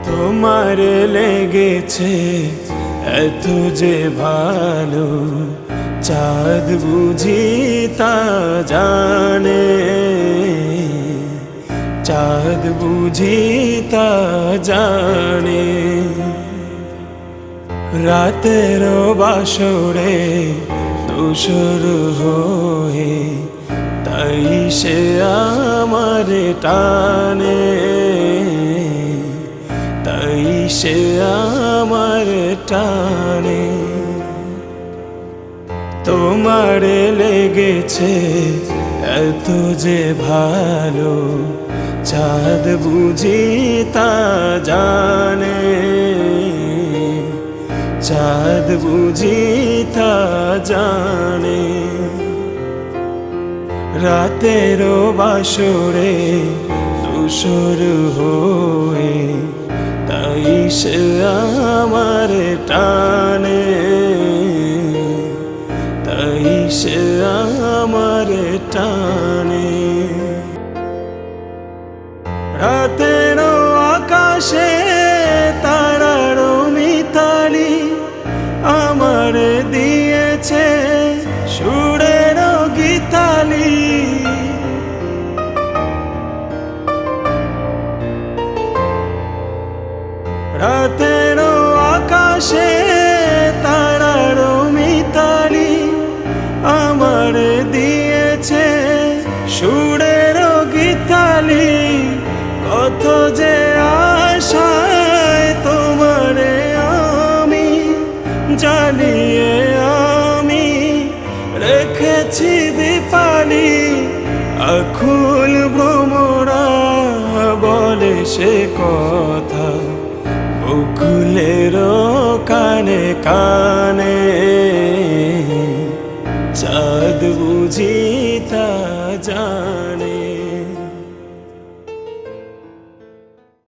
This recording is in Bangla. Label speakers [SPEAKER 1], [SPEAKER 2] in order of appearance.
[SPEAKER 1] তোমার লেগেছে এত যে ভালো, চাঁদ বুঝি তা জানে, চাঁদ বুঝি তা জানে। রাতের বাসরে দোসর হয়ে তাই সে আমার টানে, তাই সে আমার টানে। তোমার লেগেছে এত যে ভালো, চাঁদ বুঝি তা জানে, চাঁদ বুঝি তা জানে। রাতের বাসরে দোসর হয়ে তাই সে আমার টানে, তাই সে আমার টানে। রাতের আকাশে তারার মিতালি আমার দিয়েছে সুরের গীতালি। রাতের আকাশে তারার মিতালি আমার দিয়েছে সুরের গীতালি। কত যে আশায় তোমারে আমি জ্বালিয়ে আমি রেখেছি দীপালি। আকুল ভ্রমরা বলে সে কথা বকুলের কানে কানে, চাঁদ বুঝি তা জানে।